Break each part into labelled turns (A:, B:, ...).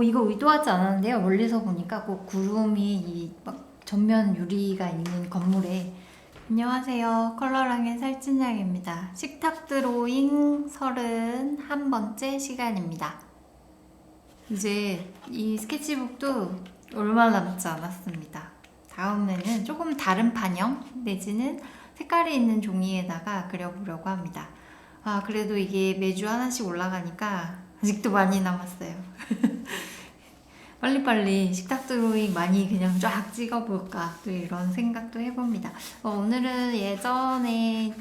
A: 이거 의도하지 않았는데요. 멀리서 보니까 꼭 구름이 막 전면 유리가 있는 건물에. 안녕하세요. 컬러랑의 살찐양입니다. 식탁 드로잉 31번째 시간입니다. 이제 이 스케치북도 얼마 남지 않았습니다. 다음에는 조금 다른 판형 내지는 색깔이 있는 종이에다가 그려보려고 합니다. 그래도 이게 매주 하나씩 올라가니까 아직도 많이 남았어요. 빨리빨리 식탁 드로잉 많이 그냥 쫙 찍어볼까 또 이런 생각도 해봅니다. 오늘은 예전에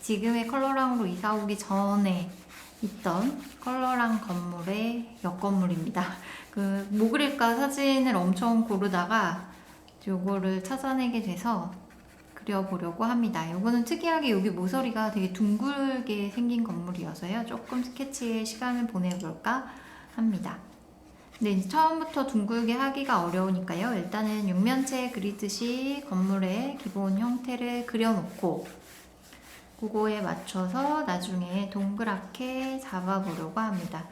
A: 지금의 컬러랑으로 이사 오기 전에 있던 컬러랑 건물의 옆 건물입니다. 뭐 그릴까 사진을 엄청 고르다가 요거를 찾아내게 돼서 그려보려고 합니다. 요거는 특이하게 여기 모서리가 되게 둥글게 생긴 건물이어서요. 조금 스케치에 시간을 보내볼까 합니다. 근데 이제 처음부터 둥글게 하기가 어려우니까요. 일단은 육면체 그리듯이 건물의 기본 형태를 그려놓고 그거에 맞춰서 나중에 동그랗게 잡아보려고 합니다.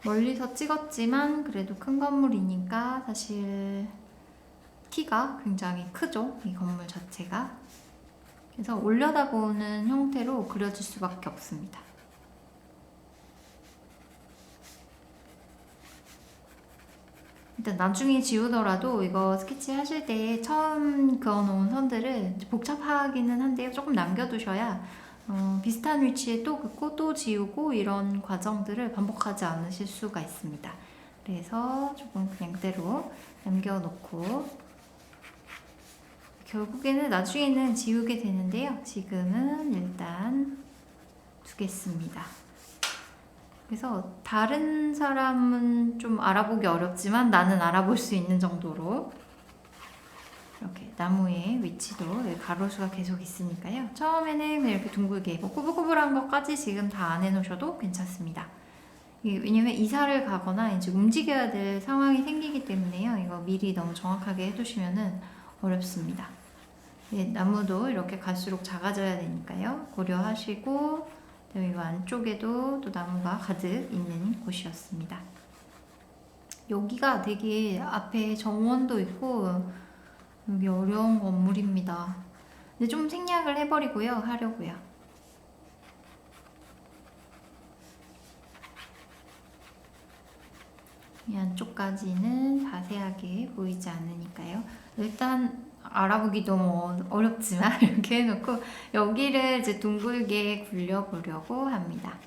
A: 멀리서 찍었지만 그래도 큰 건물이니까 사실 키가 굉장히 크죠. 이 건물 자체가. 그래서 올려다보는 형태로 그려질 수밖에 없습니다. 일단 나중에 지우더라도 이거 스케치 하실 때 처음 그어놓은 선들을 복잡하기는 한데요. 조금 남겨두셔야 비슷한 위치에 또 긋고 또 지우고 이런 과정들을 반복하지 않으실 수가 있습니다. 그래서 조금 그냥 그대로 남겨놓고 결국에는 나중에는 지우게 되는데요. 지금은 일단 두겠습니다. 그래서 다른 사람은 좀 알아보기 어렵지만 나는 알아볼 수 있는 정도로 이렇게 나무의 위치도 가로수가 계속 있으니까요. 처음에는 그냥 이렇게 둥글게 꾸불꾸불한 것까지 지금 다 안 해놓으셔도 괜찮습니다. 왜냐면 이사를 가거나 이제 움직여야 될 상황이 생기기 때문에요. 이거 미리 너무 정확하게 해두시면은 어렵습니다. 나무도 이렇게 갈수록 작아져야 되니까요. 고려하시고 이 안쪽에도 또 나무가 가득 있는 곳이었습니다. 여기가 되게 앞에 정원도 있고 여기 어려운 건물입니다. 근데 좀 생략을 해버리고요. 하려고요. 이 안쪽까지는 자세하게 보이지 않으니까요. 일단 알아보기 너무 어렵지만 이렇게 해놓고 여기를 이제 둥글게 굴려보려고 합니다.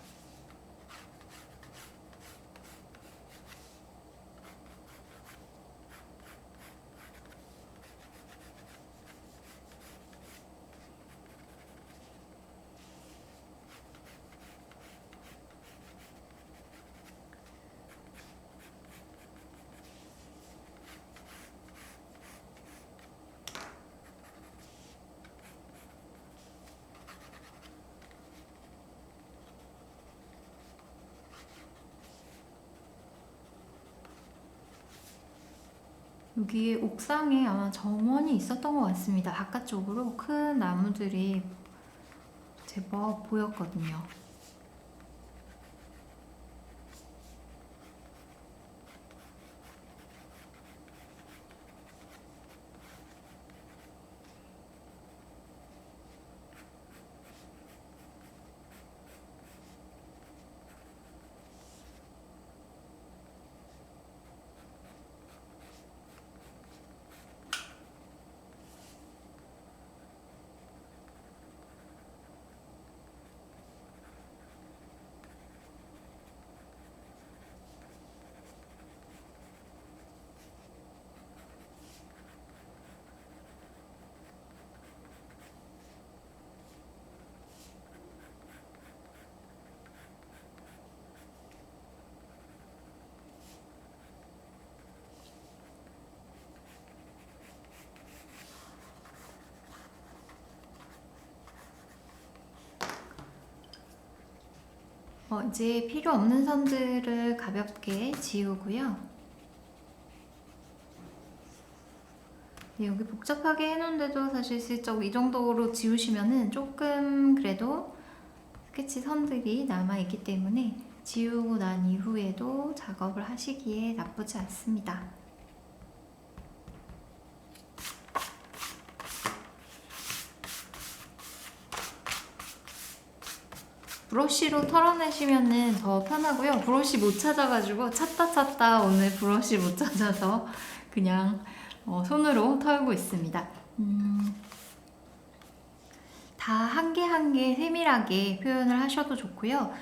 A: 여기 옥상에 아마 정원이 있었던 것 같습니다. 바깥쪽으로 큰 나무들이 제법 보였거든요. 이제 필요 없는 선들을 가볍게 지우고요. 여기 복잡하게 해놓은데도 사실 슬쩍 이 정도로 지우시면은 조금 그래도 스케치 선들이 남아있기 때문에 지우고 난 이후에도 작업을 하시기에 나쁘지 않습니다. 브러쉬로 털어내시면 더 편하고요. 브러쉬 못 찾아가지고 찾다 오늘 브러쉬 못 찾아서 그냥 손으로 털고 있습니다. 다 한 개 한 개 세밀하게 표현을 하셔도 좋고요.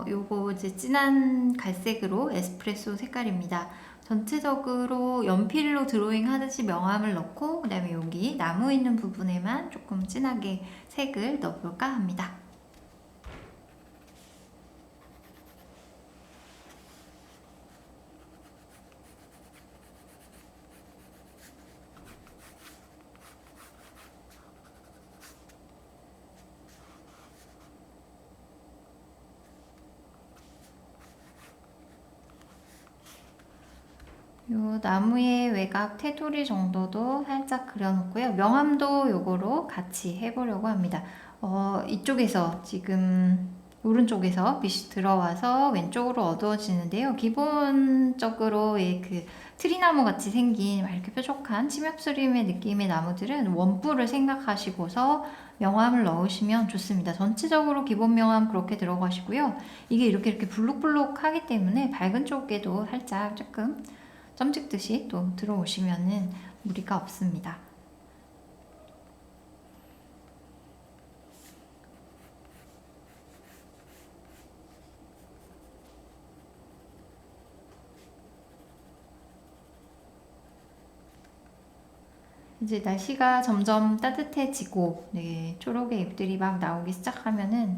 A: 요거 이제 진한 갈색으로 에스프레소 색깔입니다. 전체적으로 연필로 드로잉 하듯이 명암을 넣고 그 다음에 여기 나무 있는 부분에만 조금 진하게 색을 넣어볼까 합니다. 요 나무의 외곽 테두리 정도도 살짝 그려놓고요. 명암도 요거로 같이 해보려고 합니다. 이쪽에서 지금 오른쪽에서 빛이 들어와서 왼쪽으로 어두워지는데요. 기본적으로의 그 트리나무 같이 생긴 이렇게 뾰족한 침엽수림의 느낌의 나무들은 원뿔을 생각하시고서 명암을 넣으시면 좋습니다. 전체적으로 기본 명암 그렇게 들어가시고요. 이게 이렇게 블록블록하기 때문에 밝은 쪽에도 살짝 조금 점 찍듯이 또 들어오시면은 무리가 없습니다. 이제 날씨가 점점 따뜻해지고 초록의 잎들이 막 나오기 시작하면은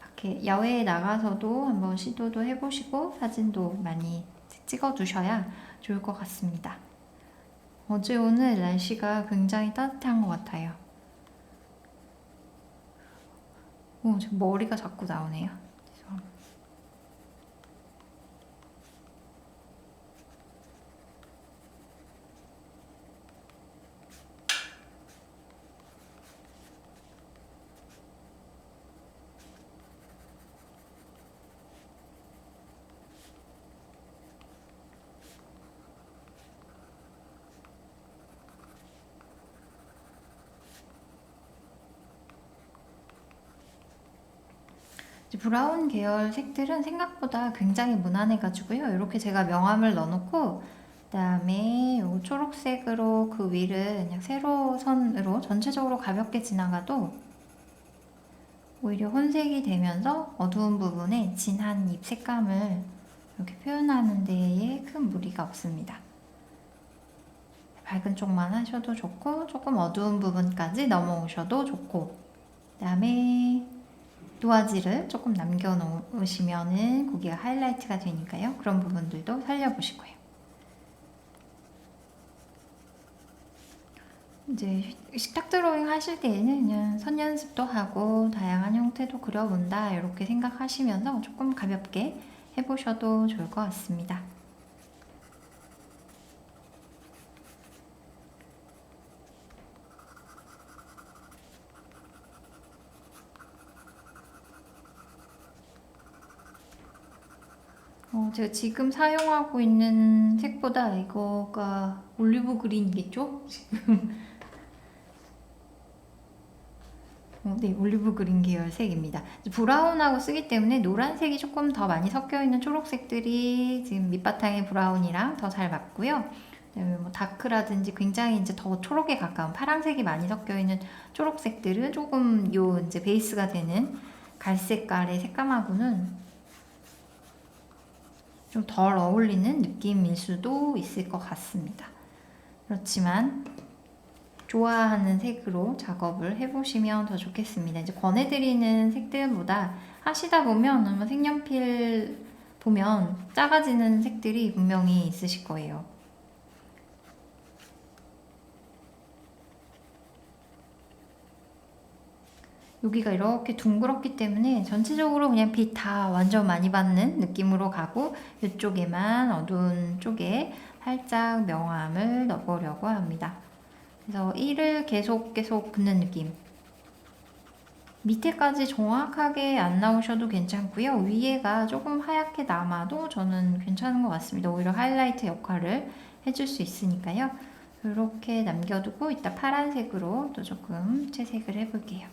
A: 이렇게 야외에 나가서도 한번 시도도 해보시고 사진도 많이 찍어 두셔야 좋을 것 같습니다. 어제 오늘 날씨가 굉장히 따뜻한 것 같아요. 지금 머리가 자꾸 나오네요. 죄송합니다. 브라운 계열 색들은 생각보다 굉장히 무난해가지고요. 이렇게 제가 명암을 넣어놓고 그다음에 이 초록색으로 그 위를 그냥 세로선으로 전체적으로 가볍게 지나가도 오히려 혼색이 되면서 어두운 부분에 진한 잎 색감을 이렇게 표현하는 데에 큰 무리가 없습니다. 밝은 쪽만 하셔도 좋고 조금 어두운 부분까지 넘어오셔도 좋고 그다음에 도화지를 조금 남겨놓으시면은 거기가 하이라이트가 되니까요. 그런 부분들도 살려보시고요. 이제 식탁 드로잉 하실 때에는 그냥 선 연습도 하고 다양한 형태도 그려본다 이렇게 생각하시면서 조금 가볍게 해보셔도 좋을 것 같습니다. 제가 지금 사용하고 있는 색보다 이거가 올리브 그린이겠죠? 지금 네, 올리브 그린 계열 색입니다. 브라운하고 쓰기 때문에 노란색이 조금 더 많이 섞여 있는 초록색들이 지금 밑바탕의 브라운이랑 더 잘 맞고요. 그다음에 뭐 다크라든지 굉장히 이제 더 초록에 가까운 파란색이 많이 섞여 있는 초록색들은 조금 요 이제 베이스가 되는 갈색깔의 색감하고는 좀 덜 어울리는 느낌일 수도 있을 것 같습니다. 그렇지만 좋아하는 색으로 작업을 해보시면 더 좋겠습니다. 이제 권해드리는 색들보다 하시다 보면 색연필 보면 작아지는 색들이 분명히 있으실 거예요. 여기가 이렇게 둥그렇기 때문에 전체적으로 그냥 빛 다 완전 많이 받는 느낌으로 가고 이쪽에만 어두운 쪽에 살짝 명암을 넣어보려고 합니다. 그래서 1을 계속 긋는 느낌. 밑에까지 정확하게 안 나오셔도 괜찮고요. 위에가 조금 하얗게 남아도 저는 괜찮은 것 같습니다. 오히려 하이라이트 역할을 해줄 수 있으니까요. 이렇게 남겨두고 이따 파란색으로 또 조금 채색을 해볼게요.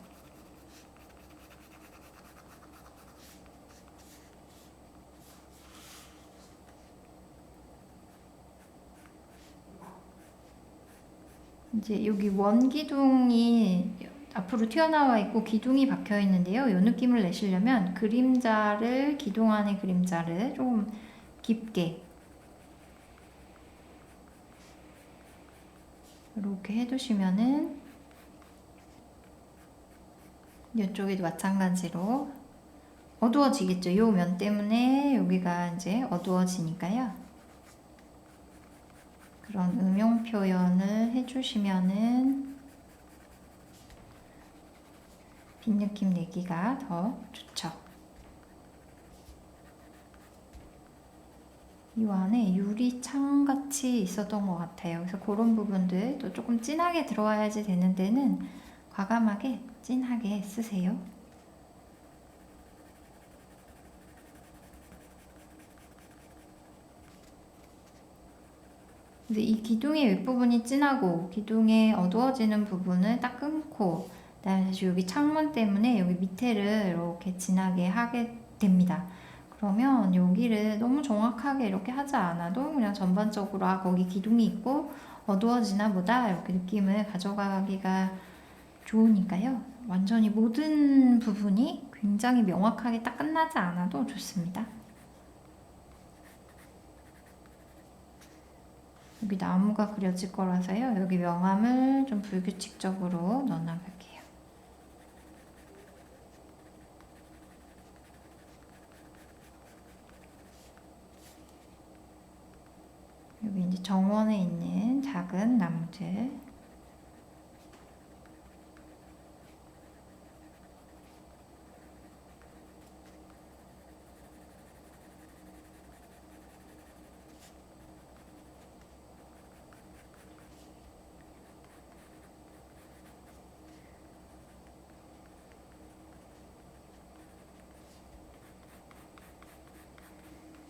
A: 이제 여기 원 기둥이 앞으로 튀어나와 있고 기둥이 박혀 있는데요. 이 느낌을 내시려면 그림자를, 기둥 안에 그림자를 조금 깊게 이렇게 해두시면은 이쪽에도 마찬가지로 어두워지겠죠. 이 면 때문에 여기가 이제 어두워지니까요. 그런 음영 표현을 해주시면은 빛 느낌 내기가 더 좋죠. 이 안에 유리창 같이 있었던 것 같아요. 그래서 그런 부분들 또 조금 진하게 들어와야지 되는 데는 과감하게 진하게 쓰세요. 근데 이 기둥의 윗부분이 진하고 기둥의 어두워지는 부분을 딱 끊고 그다음에 다시 여기 창문 때문에 여기 밑에를 이렇게 진하게 하게 됩니다. 그러면 여기를 너무 정확하게 이렇게 하지 않아도 그냥 전반적으로 아 거기 기둥이 있고 어두워지나 보다 이렇게 느낌을 가져가기가 좋으니까요. 완전히 모든 부분이 굉장히 명확하게 딱 끝나지 않아도 좋습니다. 여기 나무가 그려질 거라서요. 여기 명암을 좀 불규칙적으로 넣어나갈게요. 여기 이제 정원에 있는 작은 나무들.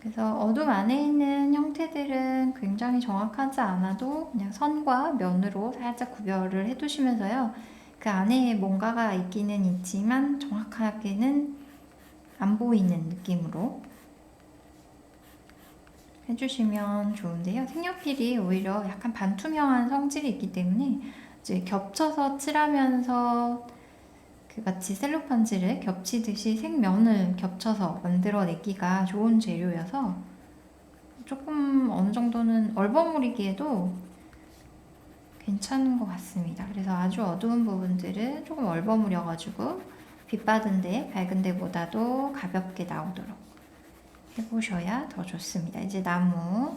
A: 그래서 어둠 안에 있는 형태들은 굉장히 정확하지 않아도 그냥 선과 면으로 살짝 구별을 해두시면서요. 그 안에 뭔가가 있기는 있지만 정확하게는 안 보이는 느낌으로 해주시면 좋은데요. 색연필이 오히려 약간 반투명한 성질이 있기 때문에 이제 겹쳐서 칠하면서 그 마치 셀로판지를 겹치듯이 색면을 겹쳐서 만들어내기가 좋은 재료여서 조금 어느 정도는 얼버무리기에도 괜찮은 것 같습니다. 그래서 아주 어두운 부분들은 조금 얼버무려가지고 빛 받은 데 밝은 데보다도 가볍게 나오도록 해보셔야 더 좋습니다. 이제 나무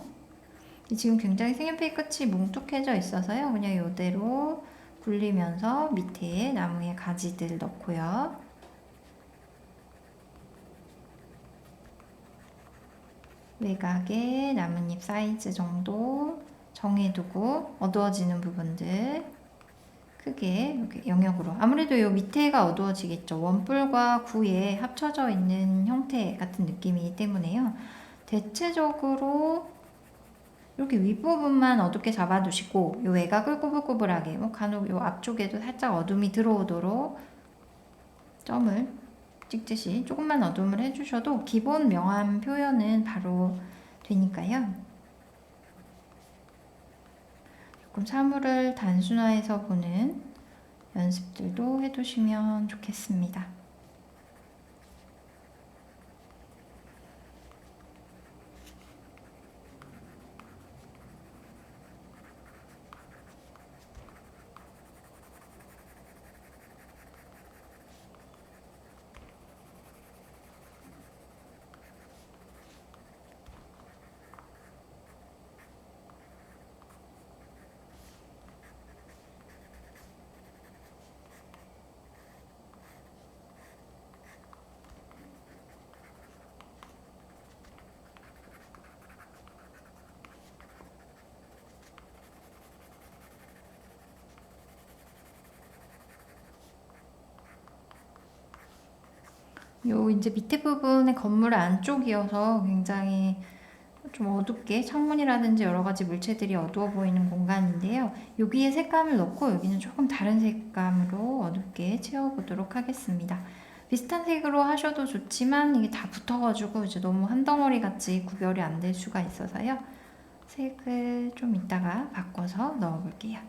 A: 지금 굉장히 색연필 끝이 뭉툭해져 있어서요. 그냥 이대로 굴리면서 밑에 나무에 가지들 넣고요. 외곽에 나뭇잎 사이즈 정도 정해두고 어두워지는 부분들 크게 이렇게 영역으로 아무래도 이 밑에가 어두워지겠죠. 원뿔과 구에 합쳐져 있는 형태 같은 느낌이기 때문에요. 대체적으로 이렇게 윗부분만 어둡게 잡아두시고 이 외곽을 꼬불꼬불하게 간혹 이 앞쪽에도 살짝 어둠이 들어오도록 점을 찍듯이 조금만 어둠을 해주셔도 기본 명암 표현은 바로 되니까요. 조금 사물을 단순화해서 보는 연습들도 해두시면 좋겠습니다. 요 이제 밑에 부분의 건물 안쪽이어서 굉장히 좀 어둡게 창문이라든지 여러 가지 물체들이 어두워 보이는 공간인데요. 여기에 색감을 넣고 여기는 조금 다른 색감으로 어둡게 채워보도록 하겠습니다. 비슷한 색으로 하셔도 좋지만 이게 다 붙어가지고 이제 너무 한 덩어리 같이 구별이 안 될 수가 있어서요. 색을 좀 이따가 바꿔서 넣어볼게요.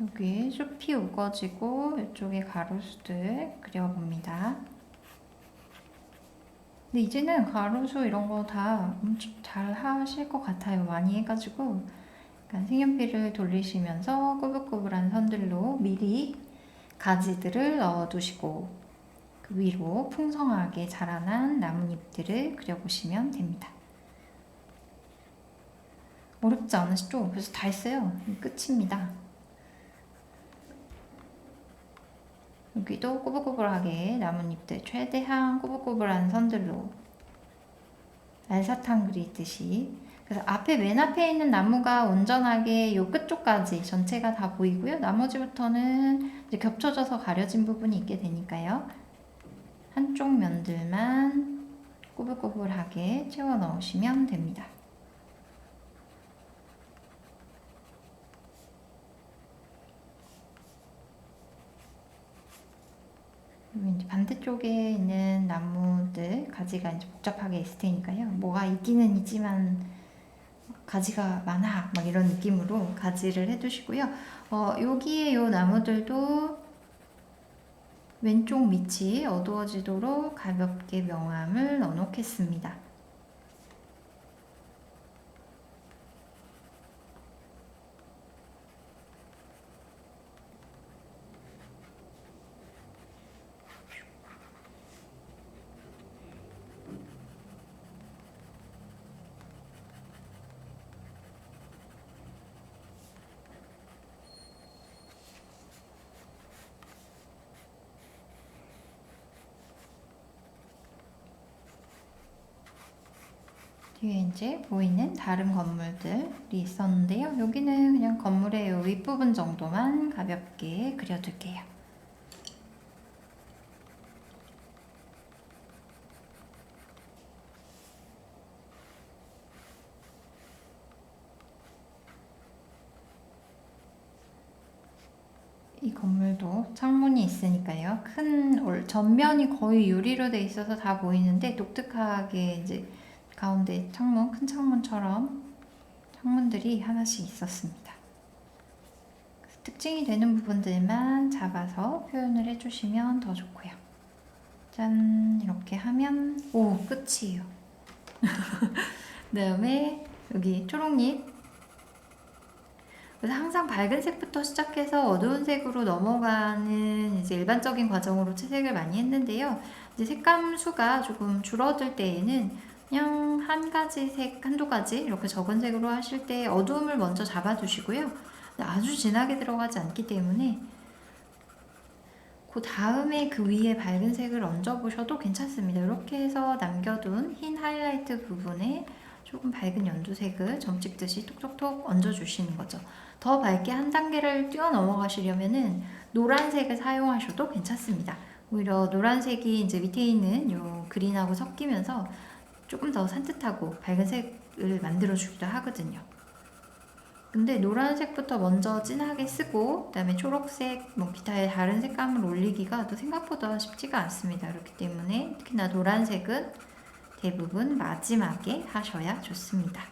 A: 여기 숲이 우거지고 이쪽에 가로수들 그려봅니다. 근데 이제는 가로수 이런 거 다 엄청 잘 하실 것 같아요. 많이 해가지고 약간 색연필을 돌리시면서 꾸불꾸불한 선들로 미리 가지들을 넣어두시고 그 위로 풍성하게 자라난 나뭇잎들을 그려보시면 됩니다. 어렵지 않으시죠? 그래서 다 했어요. 끝입니다. 여기도 꾸불꾸불하게 나뭇잎들 최대한 꾸불꾸불한 선들로 알사탕 그리듯이. 그래서 앞에 맨 앞에 있는 나무가 온전하게 요 끝쪽까지 전체가 다 보이고요. 나머지부터는 이제 겹쳐져서 가려진 부분이 있게 되니까요. 한쪽 면들만 꾸불꾸불하게 채워 넣으시면 됩니다. 그리고 이제 반대쪽에 있는 나무들 가지가 이제 복잡하게 있을 테니까요. 뭐가 있기는 있지만 가지가 많아 막 이런 느낌으로 가지를 해두시고요. 여기에 요 나무들도 왼쪽 밑이 어두워지도록 가볍게 명암을 넣어 놓겠습니다. 뒤에 이제 보이는 다른 건물들이 있었는데요. 여기는 그냥 건물의 윗부분 정도만 가볍게 그려둘게요. 이 건물도 창문이 있으니까요. 큰 전면이 거의 유리로 돼 있어서 다 보이는데 독특하게 이제 가운데 창문, 큰 창문처럼 창문들이 하나씩 있었습니다. 특징이 되는 부분들만 잡아서 표현을 해주시면 더 좋고요. 짠, 이렇게 하면 오, 끝이에요. 그다음에 여기 초록잎. 그래서 항상 밝은 색부터 시작해서 어두운 색으로 넘어가는 이제 일반적인 과정으로 채색을 많이 했는데요. 이제 색감 수가 조금 줄어들 때에는 그냥 한 가지 색, 한두 가지 이렇게 적은 색으로 하실 때 어두움을 먼저 잡아두시고요. 아주 진하게 들어가지 않기 때문에 그 다음에 그 위에 밝은 색을 얹어보셔도 괜찮습니다. 이렇게 해서 남겨둔 흰 하이라이트 부분에 조금 밝은 연두색을 점 찍듯이 톡톡톡 얹어주시는 거죠. 더 밝게 한 단계를 뛰어 넘어가시려면은 노란색을 사용하셔도 괜찮습니다. 오히려 노란색이 이제 밑에 있는 요 그린하고 섞이면서 조금 더 산뜻하고 밝은 색을 만들어주기도 하거든요. 근데 노란색부터 먼저 진하게 쓰고 그다음에 초록색, 뭐 기타의 다른 색감을 올리기가 또 생각보다 쉽지가 않습니다. 그렇기 때문에 특히나 노란색은 대부분 마지막에 하셔야 좋습니다.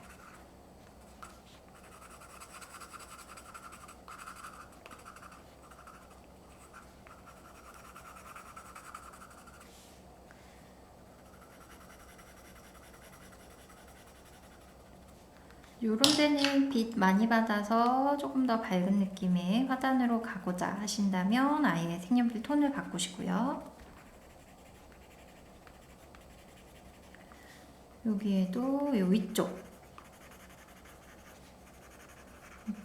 A: 요런 데는 빛 많이 받아서 조금 더 밝은 느낌의 화단으로 가고자 하신다면 아예 색연필 톤을 바꾸시고요. 여기에도 요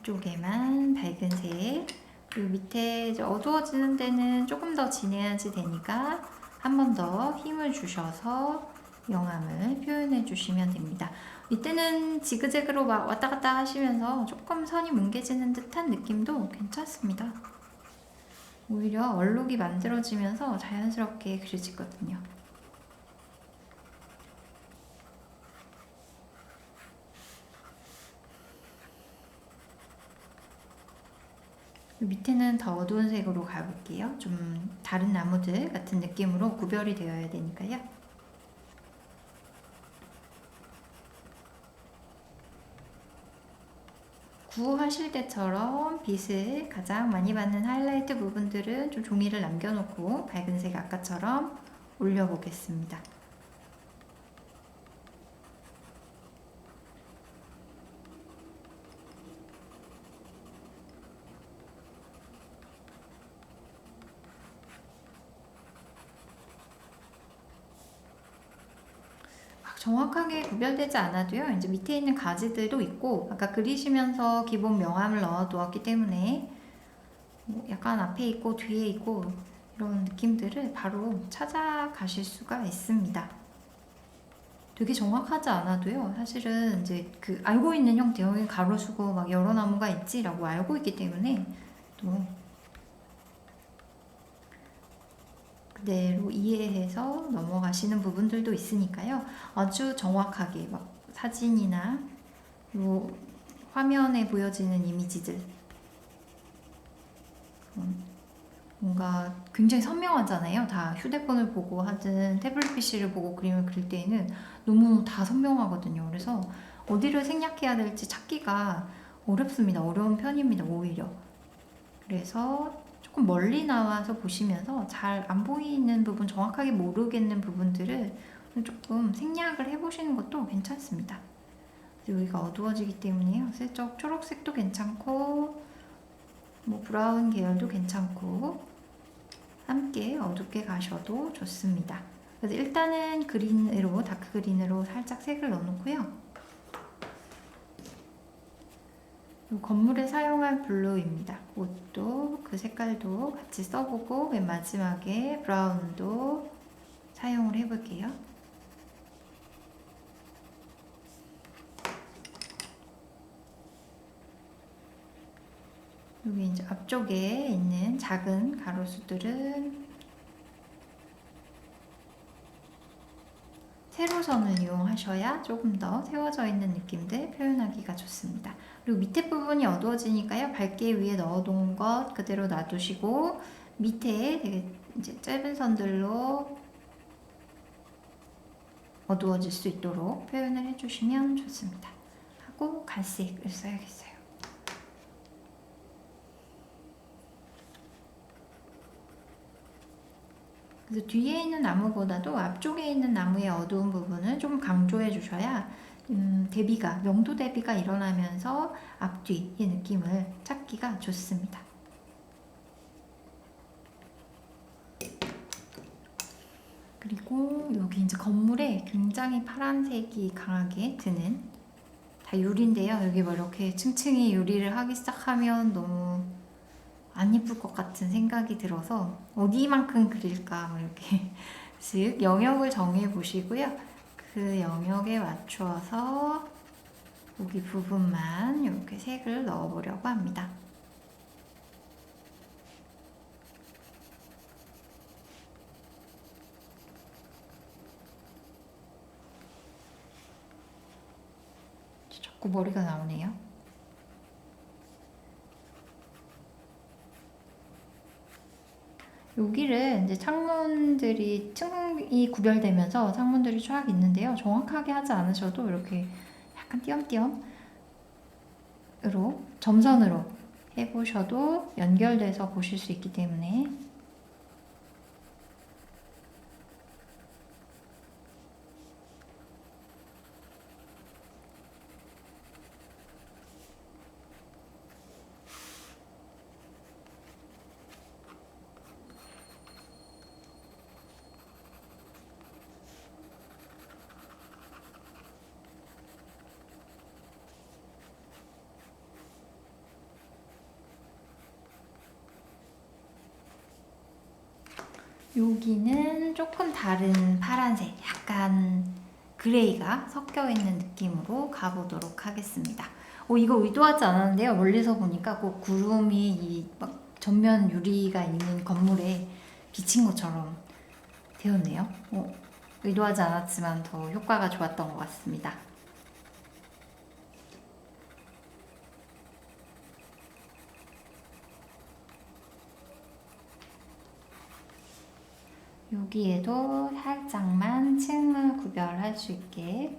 A: 위쪽에만 밝은 색, 그리고 밑에 이제 어두워지는 데는 조금 더 진해야지 되니까 한 번 더 힘을 주셔서 영암을 표현해 주시면 됩니다. 이때는 지그재그로 막 왔다 갔다 하시면서 조금 선이 뭉개지는 듯한 느낌도 괜찮습니다. 오히려 얼룩이 만들어지면서 자연스럽게 그려지거든요. 밑에는 더 어두운 색으로 가볼게요. 좀 다른 나무들 같은 느낌으로 구별이 되어야 되니까요. 구하실 때처럼 빛을 가장 많이 받는 하이라이트 부분들은 좀 종이를 남겨놓고 밝은 색 아까처럼 올려보겠습니다. 정확하게 구별되지 않아도요. 이제 밑에 있는 가지들도 있고 아까 그리시면서 기본 명암을 넣어 두었기 때문에 뭐 약간 앞에 있고 뒤에 있고 이런 느낌들을 바로 찾아가실 수가 있습니다. 되게 정확하지 않아도요. 사실은 이제 그 알고 있는 형태, 여기 가로수고 막 여러 나무가 있지라고 알고 있기 때문에 또 그대로 이해해서 넘어가시는 부분들도 있으니까요. 아주 정확하게 막 사진이나 요 화면에 보여지는 이미지들 뭔가 굉장히 선명하잖아요. 다 휴대폰을 보고 하든 태블릿 PC를 보고 그림을 그릴 때에는 너무 다 선명하거든요. 그래서 어디를 생략해야 될지 찾기가 어렵습니다. 어려운 편입니다. 오히려. 그래서 조금 멀리 나와서 보시면서 잘 안 보이는 부분, 정확하게 모르겠는 부분들을 조금 생략을 해보시는 것도 괜찮습니다. 여기가 어두워지기 때문에요. 슬쩍 초록색도 괜찮고 뭐 브라운 계열도 괜찮고 함께 어둡게 가셔도 좋습니다. 그래서 일단은 그린으로, 다크 그린으로 살짝 색을 넣어놓고요. 건물에 사용할 블루입니다. 그것도 그 색깔도 같이 써보고 맨 마지막에 브라운도 사용을 해볼게요. 여기 이제 앞쪽에 있는 작은 가로수들은 세로선을 이용하셔야 조금 더 세워져 있는 느낌들 표현하기가 좋습니다. 그리고 밑에 부분이 어두워지니까요. 밝게 위에 넣어둔 것 그대로 놔두시고 밑에 되게 이제 짧은 선들로 어두워질 수 있도록 표현을 해주시면 좋습니다. 하고 갈색을 써야겠어요. 그래서 뒤에 있는 나무보다도 앞쪽에 있는 나무의 어두운 부분을 좀 강조해 주셔야 대비가, 명도 대비가 일어나면서 앞뒤의 느낌을 찾기가 좋습니다. 그리고 여기 이제 건물에 굉장히 파란색이 강하게 드는 다 유리인데요. 여기 뭐 이렇게 층층이 유리를 하기 시작하면 너무 안 예쁠 것 같은 생각이 들어서 어디만큼 그릴까 뭐 이렇게 즉 영역을 정해 보시고요. 그 영역에 맞추어서 여기 부분만 이렇게 색을 넣어 보려고 합니다. 자꾸 머리가 나오네요. 여기를 이제 창문들이 층이 구별되면서 창문들이 쫙 있는데요. 정확하게 하지 않으셔도 이렇게 약간 띄엄띄엄으로 점선으로 해보셔도 연결돼서 보실 수 있기 때문에 여기는 조금 다른 파란색, 약간 그레이가 섞여 있는 느낌으로 가보도록 하겠습니다. 이거 의도하지 않았는데요. 멀리서 보니까 꼭 구름이 이 막 전면 유리가 있는 건물에 비친 것처럼 되었네요. 의도하지 않았지만 더 효과가 좋았던 것 같습니다. 여기에도 살짝만 층을 구별할 수 있게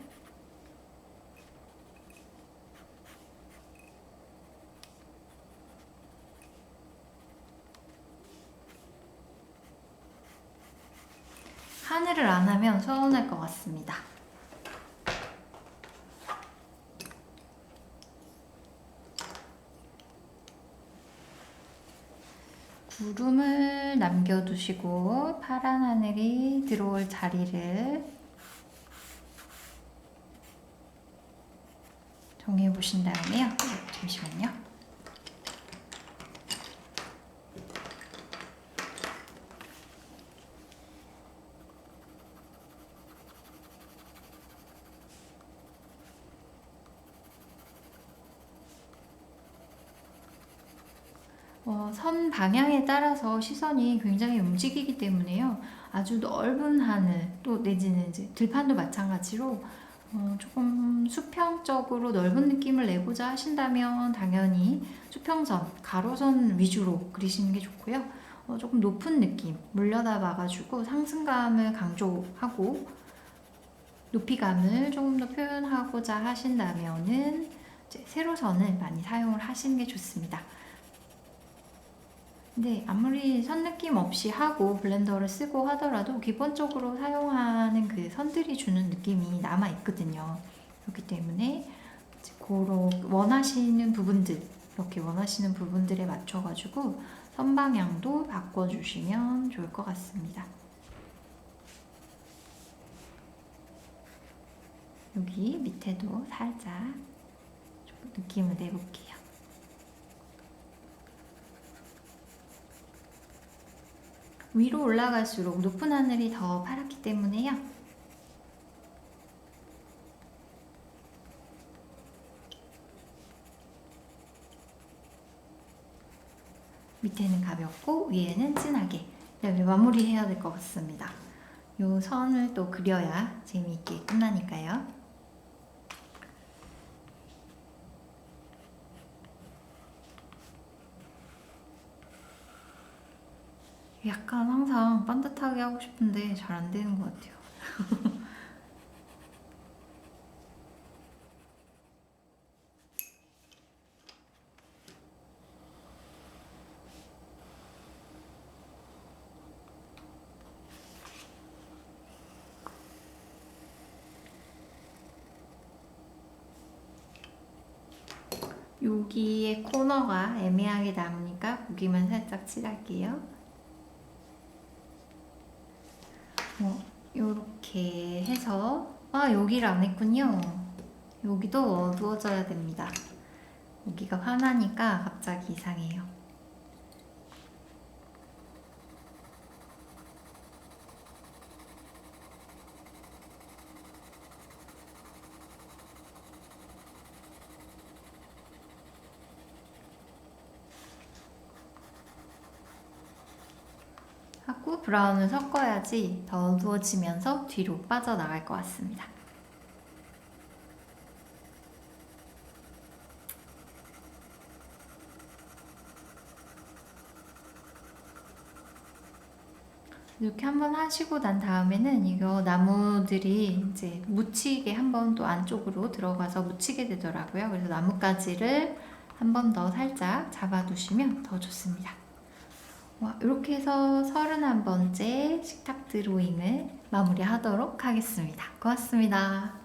A: 하늘을 안 하면 서운할 것 같습니다. 구름을 남겨두시고 파란 하늘이 들어올 자리를 정해보신 다음에요. 잠시만요. 선 방향에 따라서 시선이 굉장히 움직이기 때문에요. 아주 넓은 하늘, 또 내지는 이제 들판도 마찬가지로 조금 수평적으로 넓은 느낌을 내고자 하신다면 당연히 수평선, 가로선 위주로 그리시는 게 좋고요. 조금 높은 느낌, 물려다 봐가지고 상승감을 강조하고 높이감을 조금 더 표현하고자 하신다면은 이제 세로선을 많이 사용을 하시는 게 좋습니다. 근데 아무리 선 느낌 없이 하고 블렌더를 쓰고 하더라도 기본적으로 사용하는 그 선들이 주는 느낌이 남아 있거든요. 그렇기 때문에 원하시는 부분들, 이렇게 원하시는 부분들에 맞춰가지고 선 방향도 바꿔주시면 좋을 것 같습니다. 여기 밑에도 살짝 조금 느낌을 내볼게요. 위로 올라갈수록 높은 하늘이 더 파랗기 때문에요. 밑에는 가볍고 위에는 진하게 이렇게 마무리해야 될 것 같습니다. 요 선을 또 그려야 재미있게 끝나니까요. 약간 항상 반듯하게 하고 싶은데 잘 안 되는 것 같아요. 여기에 코너가 애매하게 남으니까 고기만 살짝 칠할게요. 요렇게 해서 여기를 안 했군요. 여기도 어두워져야 됩니다. 여기가 환하니까 갑자기 이상해요. 하고 브라운을 섞어야지 더 어두워지면서 뒤로 빠져나갈 것 같습니다. 이렇게 한번 하시고 난 다음에는 이거 나무들이 이제 묻히게 한번 또 안쪽으로 들어가서 묻히게 되더라고요. 그래서 나뭇가지를 한 번 더 살짝 잡아두시면 더 좋습니다. 이렇게 해서 31번째 식탁 드로잉을 마무리하도록 하겠습니다. 고맙습니다.